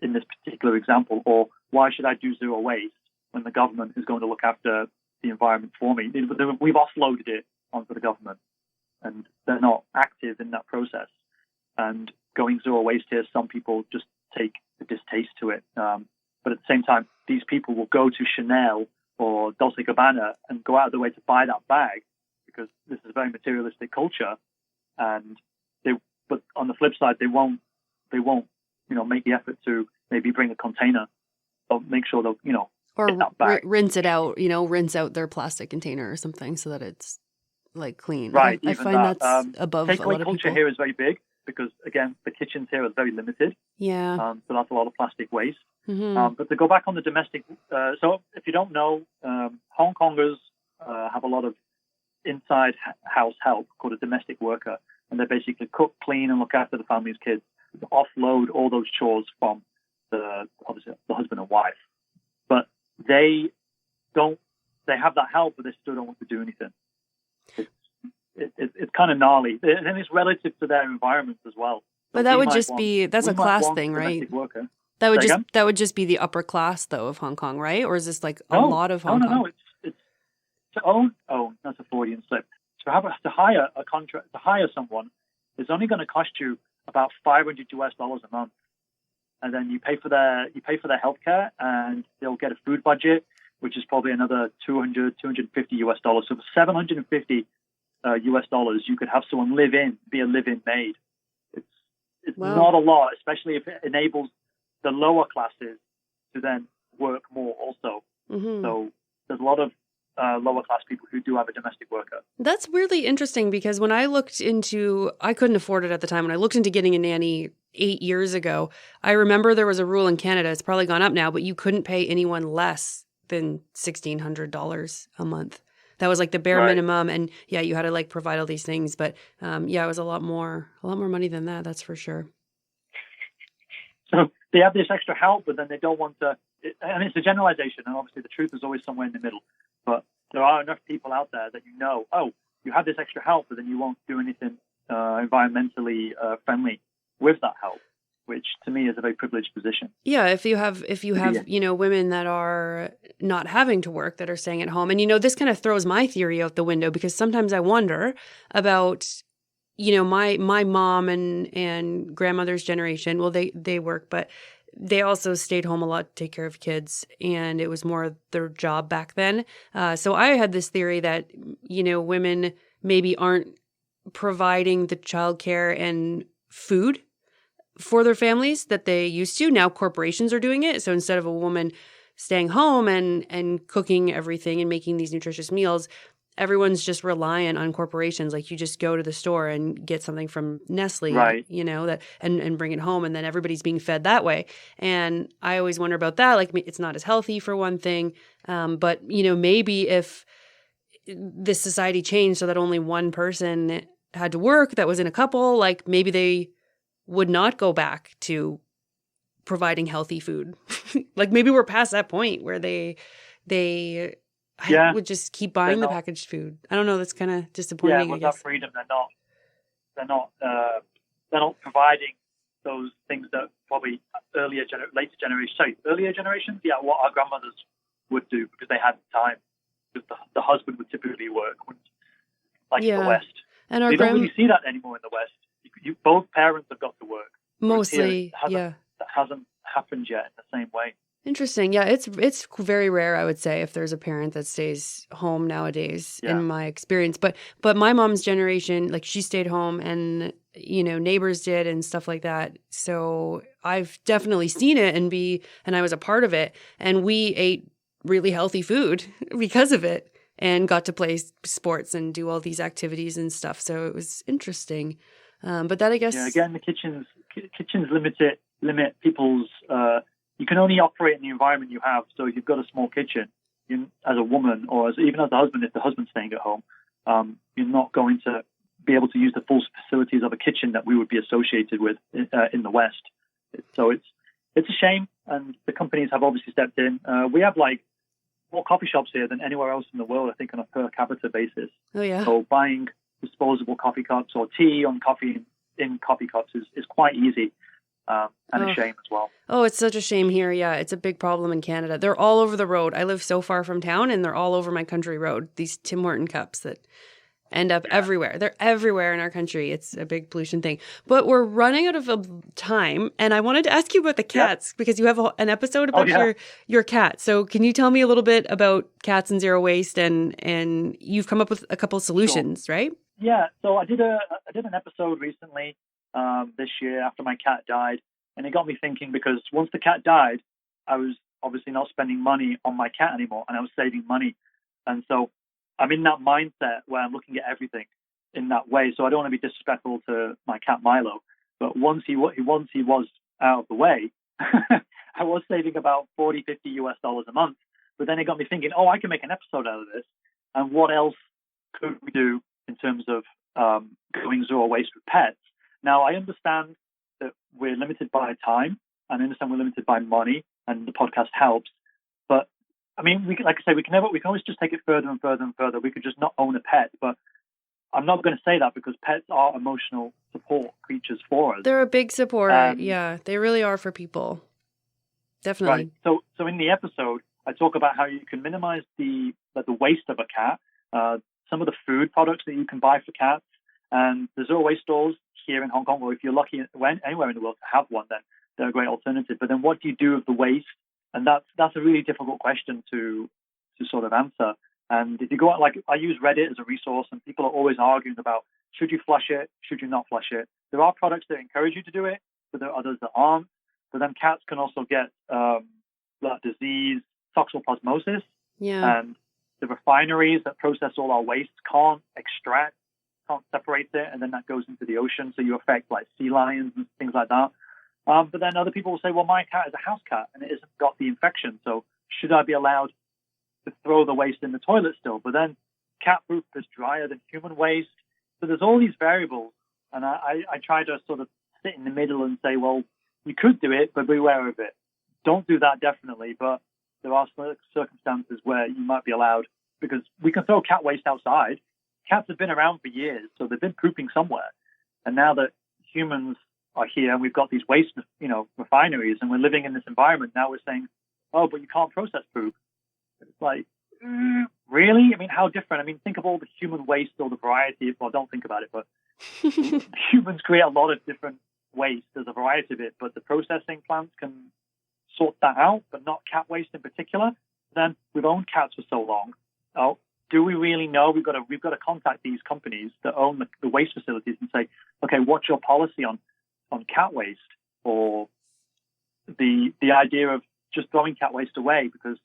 in this particular example, or why should I do zero waste when the government is going to look after the environment for me? We've offloaded it onto the government and they're not active in that process. And going zero waste here, some people just take a distaste to it. But at the same time, these people will go to Chanel or Dolce & Gabbana and go out of their way to buy that bag because this is a very materialistic culture. And but on the flip side, they won't, make the effort to maybe bring a container or make sure they'll, or get that bag. rinse it out, rinse out their plastic container or something so that it's like clean. Right. I find that's above a lot takeaway of culture people. here is very big because, again, the kitchens here are very limited. Yeah. So that's a lot of plastic waste. But to go back on the domestic, so if you don't know, Hong Kongers have a lot of inside house help called a domestic worker, and they basically cook, clean, and look after the family's kids, to offload all those chores from obviously the husband and wife. But they have that help, but they still don't want to do anything. It's kind of gnarly, and it's relative to their environment as well. But that would just be, that's a class thing, right? Worker. That would just be the upper class though of Hong Kong, right? Or is this like a lot of Hong Kong? No. It's to own. That's a Freudian slip. To hire someone is only going to cost you about $500 a month, and then you pay for their healthcare, and they'll get a food budget, which is probably another $250. So for $750 you could have someone be a live-in maid. It's not a lot, especially if it enables the lower classes to then work more also. So there's a lot of lower class people who do have a domestic worker. That's really interesting because when I couldn't afford it at the time. When I looked into getting a nanny 8 years ago, I remember there was a rule in Canada, it's probably gone up now, but you couldn't pay anyone less than $1,600 a month. That was like the bare minimum. And yeah, you had to like provide all these things. But it was a lot more money than that. That's for sure. So they have this extra help, but then they don't want to. And it's a generalization. And obviously the truth is always somewhere in the middle. But there are enough people out there that you have this extra help, but then you won't do anything environmentally friendly with that help. which to me is a very privileged position. Yeah, if you have women that are not having to work, that are staying at home. And this kind of throws my theory out the window, because sometimes I wonder about my mom and grandmother's generation. Well, they work, but they also stayed home a lot to take care of kids, and it was more their job back then. So I had this theory that, women maybe aren't providing the childcare and food for their families that they used to. Now corporations are doing it. So instead of a woman staying home and cooking everything and making these nutritious meals, everyone's just reliant on corporations. Like, you just go to the store and get something from Nestle, Right. that and bring it home, and then everybody's being fed that way. And I always wonder about that. Like, it's not as healthy for one thing. But maybe if this society changed so that only one person had to work that was in a couple, like maybe they would not go back to providing healthy food. Like, maybe we're past that point where they would just keep buying the packaged food. I don't know. That's kind of disappointing. With I guess. that freedom, they're not providing those things that probably earlier generations, what our grandmothers would do, because they had time. Because the husband would typically work, in the West. And our you don't really see that anymore in the West. Both parents have got to work. Mostly, That hasn't happened yet in the same way. Interesting. Yeah, it's very rare, I would say, if there's a parent that stays home nowadays, in my experience. But my mom's generation, like, she stayed home, and neighbors did and stuff like that. So I've definitely seen it and I was a part of it, and we ate really healthy food because of it, and got to play sports and do all these activities and stuff. So it was interesting. But that, I guess, again, the kitchens limit people's. You can only operate in the environment you have. So if you've got a small kitchen, as a woman, or even as a husband, if the husband's staying at home, you're not going to be able to use the full facilities of a kitchen that we would be associated with in the West. So it's a shame, and the companies have obviously stepped in. We have more coffee shops here than anywhere else in the world, I think, on a per capita basis. Oh yeah. So buying disposable coffee cups or tea on coffee in coffee cups is quite easy. And a shame as well. Oh, it's such a shame here. Yeah, it's a big problem in Canada. They're all over the road. I live so far from town, and they're all over my country road. These Tim Horton cups that end up everywhere. They're everywhere in our country. It's a big pollution thing. But we're running out of time, and I wanted to ask you about the cats, because you have an episode about your cat. So can you tell me a little bit about cats and zero waste, and you've come up with a couple solutions, right? Yeah. So I did an episode recently. This year after my cat died, and it got me thinking, because once the cat died, I was obviously not spending money on my cat anymore, and I was saving money. And so I'm in that mindset where I'm looking at everything in that way. So I don't want to be disrespectful to my cat Milo, but once he was out of the way, I was saving about $40, $50 a month. But then it got me thinking, I can make an episode out of this, and what else could we do in terms of going zero waste with pets? Now, I understand that we're limited by time, and I understand we're limited by money, and the podcast helps. But I mean, we can always just take it further and further and further. We could just not own a pet, but I'm not going to say that, because pets are emotional support creatures for us. They're a big support. Yeah, they really are for people. Definitely. Right. So in the episode, I talk about how you can minimize the waste of a cat, some of the food products that you can buy for cats, and the zero waste stores here in Hong Kong, or if you're lucky anywhere in the world to have one, then they're a great alternative. But then what do you do with the waste? And that's a really difficult question to sort of answer. And if you go out, I use Reddit as a resource, and people are always arguing about, should you flush it? Should you not flush it? There are products that encourage you to do it, but there are others that aren't. But then cats can also get disease, toxoplasmosis. Yeah. And the refineries that process all our waste can't separate it, and then that goes into the ocean, so you affect sea lions and things like that. But then other people will say, well, my cat is a house cat and it hasn't got the infection, so should I be allowed to throw the waste in the toilet still? But then cat poop is drier than human waste, so there's all these variables, and I try to sort of sit in the middle and say, well, you could do it, but beware of it. Don't do that, definitely, but there are circumstances where you might be allowed, because we can throw cat waste outside. Cats have been around for years, so they've been pooping somewhere. And now that humans are here and we've got these waste, refineries, and we're living in this environment. Now we're saying, oh, but you can't process poop. It's like, really? I mean, how different? I mean, think of all the human waste, all the variety. Well, don't think about it, but humans create a lot of different waste. There's a variety of it, but the processing plants can sort that out, but not cat waste in particular. Then we've owned cats for so long. Oh, do we really know? We've got to contact these companies that own the waste facilities and say, okay, what's your policy on cat waste, or the idea of just throwing cat waste away, because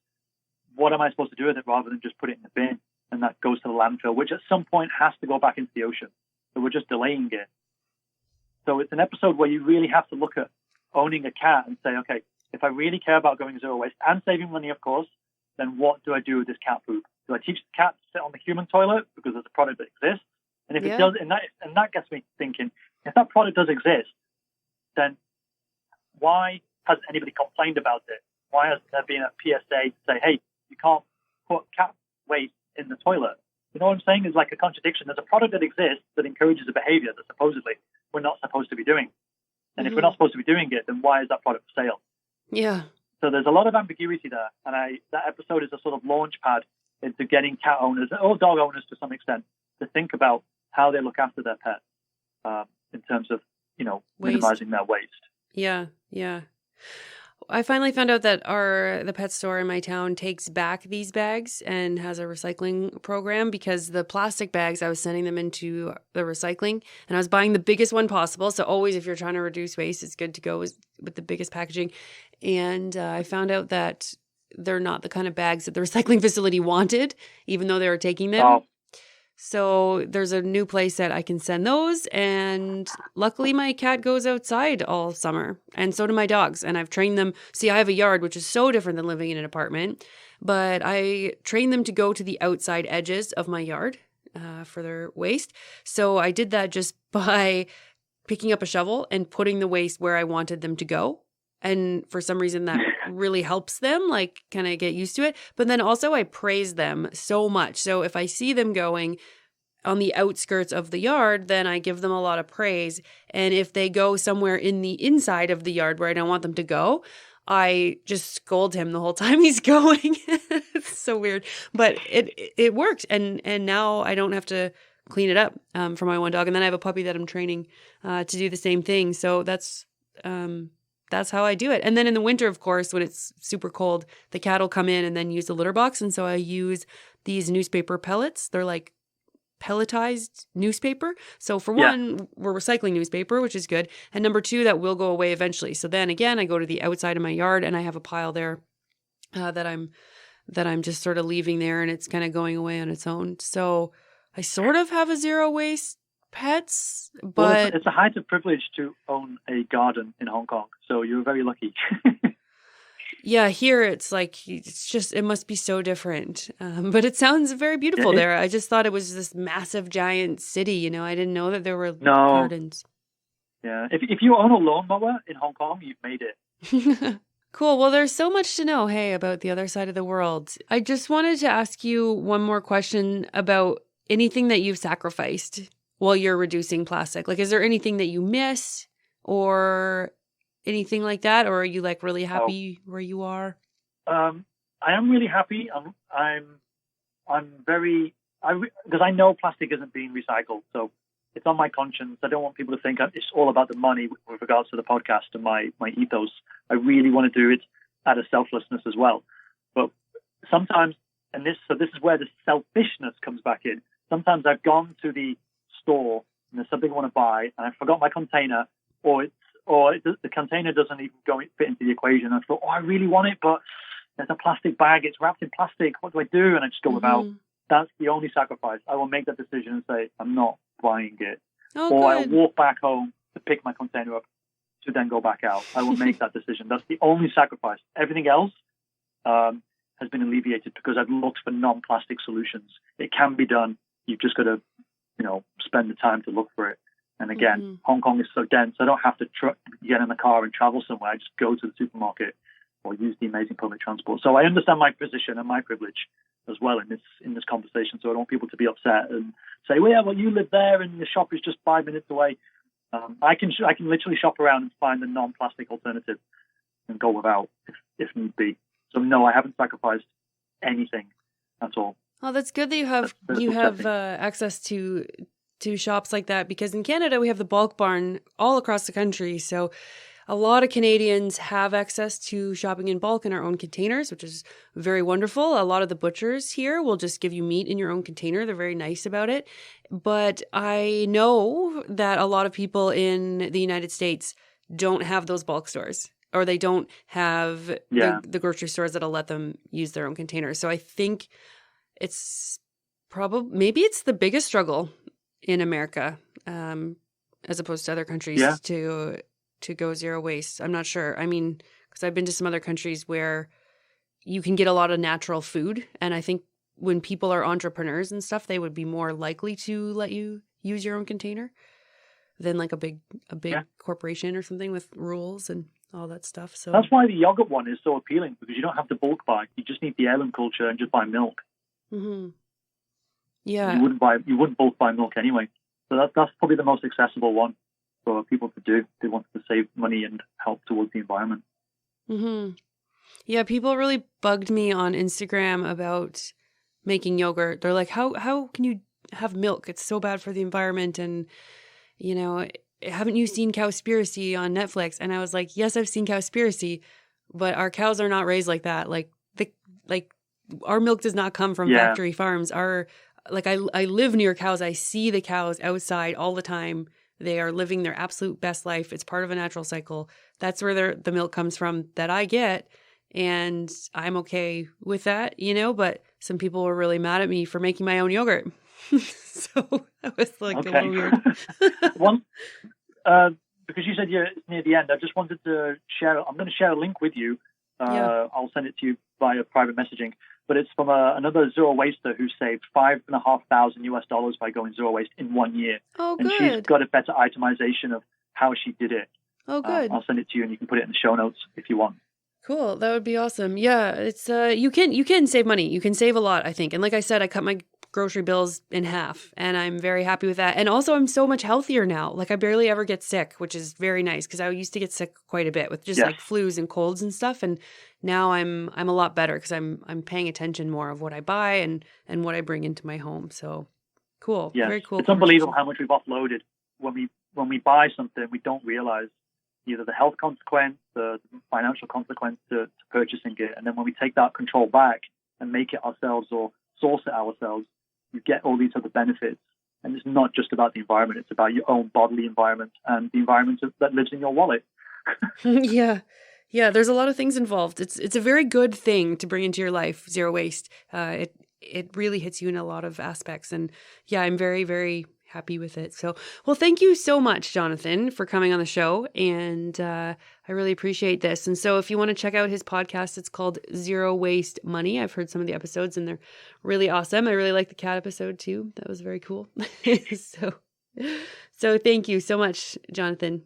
what am I supposed to do with it rather than just put it in the bin and that goes to the landfill, which at some point has to go back into the ocean. So we're just delaying it. So it's an episode where you really have to look at owning a cat and say, okay, if I really care about going zero waste and saving money, of course, then what do I do with this cat poop? Do I teach the cat to sit on the human toilet because there's a product that exists? And if it does, and that gets me thinking, if that product does exist, then why hasn't anybody complained about it? Why hasn't there been a PSA to say, hey, you can't put cat waste in the toilet? You know what I'm saying? It's like a contradiction. There's a product that exists that encourages a behavior that supposedly we're not supposed to be doing. And if we're not supposed to be doing it, then why is that product for sale? Yeah. So there's a lot of ambiguity there. And that episode is a sort of launch pad into getting cat owners, or dog owners to some extent, to think about how they look after their pet in terms of, minimizing their waste. Yeah, yeah. I finally found out that the pet store in my town takes back these bags and has a recycling program, because the plastic bags, I was sending them into the recycling and I was buying the biggest one possible. So always, if you're trying to reduce waste, it's good to go with the biggest packaging. And I found out that they're not the kind of bags that the recycling facility wanted, even though they were taking them. Oh. So there's a new place that I can send those. And luckily my cat goes outside all summer, and so do my dogs. And I've trained them. See, I have a yard, which is so different than living in an apartment, but I train them to go to the outside edges of my yard for their waste. So I did that just by picking up a shovel and putting the waste where I wanted them to go. And for some reason that really helps them kind of get used to it. But then also I praise them so much. So if I see them going on the outskirts of the yard, then I give them a lot of praise. And if they go somewhere in the inside of the yard where I don't want them to go, I just scold him the whole time he's going. It's so weird, but it worked. And now I don't have to clean it up for my one dog. And then I have a puppy that I'm training to do the same thing. So that's how I do it. And then in the winter, of course, when it's super cold, the cat will come in and then use the litter box. And so I use these newspaper pellets. They're like pelletized newspaper. So for one, we're recycling newspaper, which is good. And number two, that will go away eventually. So then again, I go to the outside of my yard and I have a pile there that I'm just sort of leaving there, and it's kind of going away on its own. So I sort of have a zero waste pets, but well, it's a height of privilege to own a garden in Hong Kong, so you're very lucky. Yeah, here it must be so different, but it sounds very beautiful there. I just thought it was this massive giant city. I didn't know that there were gardens. Yeah, if you own a lawnmower in Hong Kong, you've made it. Cool. Well, there's so much to know, about the other side of the world. I just wanted to ask you one more question about anything that you've sacrificed while you're reducing plastic. Is there anything that you miss or anything like that? Or are you really happy where you are? I am really happy. I'm very, because I know plastic isn't being recycled. So it's on my conscience. I don't want people to think it's all about the money with regards to the podcast and my ethos. I really want to do it out of selflessness as well. But sometimes, this is where the selfishness comes back in. Sometimes I've gone to the store and there's something I want to buy and I forgot my container, or the container doesn't even fit into the equation. I thought, I really want it, but there's a plastic bag, it's wrapped in plastic, what do I do? And I just go without. That's the only sacrifice. I will make that decision and say, I'm not buying it. I'll walk back home to pick my container up to then go back out. I will make that decision. That's the only sacrifice. Everything else has been alleviated because I've looked for non-plastic solutions. It can be done. You've just got to spend the time to look for it. And again, Hong Kong is so dense, I don't have to get in the car and travel somewhere. I just go to the supermarket or use the amazing public transport. So I understand my position and my privilege as well in this conversation. So I don't want people to be upset and say, well, you live there and the shop is just 5 minutes away. I can literally shop around and find the non-plastic alternative and go without if need be. So no, I haven't sacrificed anything at all. Oh, that's good that you have access to shops like that, because in Canada we have the Bulk Barn all across the country. So a lot of Canadians have access to shopping in bulk in our own containers, which is very wonderful. A lot of the butchers here will just give you meat in your own container. They're very nice about it. But I know that a lot of people in the United States don't have those bulk stores, or they don't have the grocery stores that'll let them use their own containers. So I think it's maybe it's the biggest struggle in America, as opposed to other countries to go zero waste. I'm not sure. I mean, because I've been to some other countries where you can get a lot of natural food. And I think when people are entrepreneurs and stuff, they would be more likely to let you use your own container than like a big corporation or something with rules and all that stuff. So that's why the yogurt one is so appealing, because you don't have to bulk buy. You just need the heirloom culture and just buy milk. Mm-hmm. Yeah. You wouldn't bulk buy milk anyway. So that's probably the most accessible one for people to do. They want to save money and help towards the environment. Mm-hmm. Yeah, people really bugged me on Instagram about making yogurt. They're like, how can you have milk? It's so bad for the environment. And, you know, haven't you seen Cowspiracy on Netflix? And I was like, yes, I've seen Cowspiracy, but our cows are not raised like that. Like our milk does not come from factory farms. I live near cows. I see the cows outside all the time. They are living their absolute best life. It's part of a natural cycle. That's where the milk comes from that I get. And I'm okay with that, you know, but some people were really mad at me for making my own yogurt. So that was like a little weird. Because you said you're near the end, I just wanted to I'm going to share a link with you. I'll send it to you via private messaging. But it's from another zero waster who saved $5,500 by going zero waste in 1 year. Oh, and good. she's got a better itemization of how she did it. Oh, good. I'll send it to you, and you can put it in the show notes if you want. Cool. That would be awesome. Yeah, it's you can save money. You can save a lot, I think. And like I said, I cut my grocery bills in half, and I'm very happy with that. And also, I'm so much healthier now. Like I barely ever get sick, which is very nice, because I used to get sick quite a bit with just like flus and colds and stuff. And now I'm a lot better because I'm paying attention more of what I buy and what I bring into my home. So cool. Yeah. Very cool. It's unbelievable how much we've offloaded. When we buy something, we don't realize either the health consequence, the financial consequence to purchasing it. And then when we take that control back and make it ourselves or source it ourselves, you get all these other benefits. And it's not just about the environment. It's about your own bodily environment and the environment that lives in your wallet. Yeah. Yeah, there's a lot of things involved. It's a very good thing to bring into your life, zero waste. It really hits you in a lot of aspects. And yeah, I'm very, very happy with it. So, well, thank you so much, Jonathan, for coming on the show. And I really appreciate this. And so if you want to check out his podcast, it's called Zero Waste Money. I've heard some of the episodes and they're really awesome. I really like the cat episode too. That was very cool. So thank you so much, Jonathan.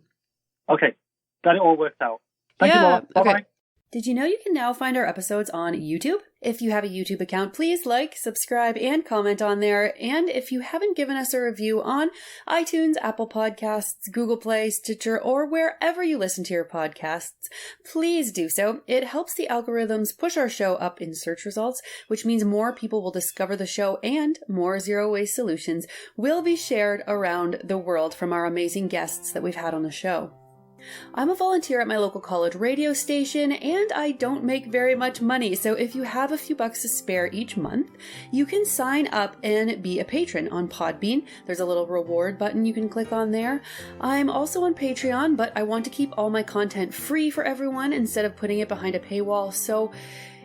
Okay. Got it all worked out. Thank you, Laura. Bye-bye. Okay. Did you know you can now find our episodes on YouTube? If you have a YouTube account, please like, subscribe, and comment on there. And if you haven't given us a review on iTunes, Apple Podcasts, Google Play, Stitcher, or wherever you listen to your podcasts, please do so. It helps the algorithms push our show up in search results, which means more people will discover the show and more zero waste solutions will be shared around the world from our amazing guests that we've had on the show. I'm a volunteer at my local college radio station, and I don't make very much money, so if you have a few bucks to spare each month, you can sign up and be a patron on Podbean. There's a little reward button you can click on there. I'm also on Patreon, but I want to keep all my content free for everyone instead of putting it behind a paywall, so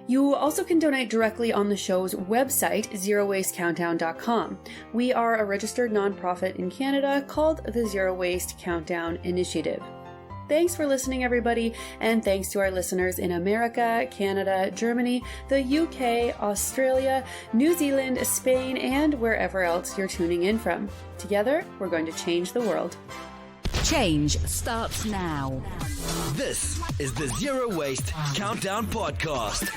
you also can donate directly on the show's website, zerowastecountdown.com. We are a registered nonprofit in Canada called the Zero Waste Countdown Initiative. Thanks for listening, everybody, and thanks to our listeners in America, Canada, Germany, the UK, Australia, New Zealand, Spain, and wherever else you're tuning in from. Together, we're going to change the world. Change starts now. This is the Zero Waste Countdown Podcast.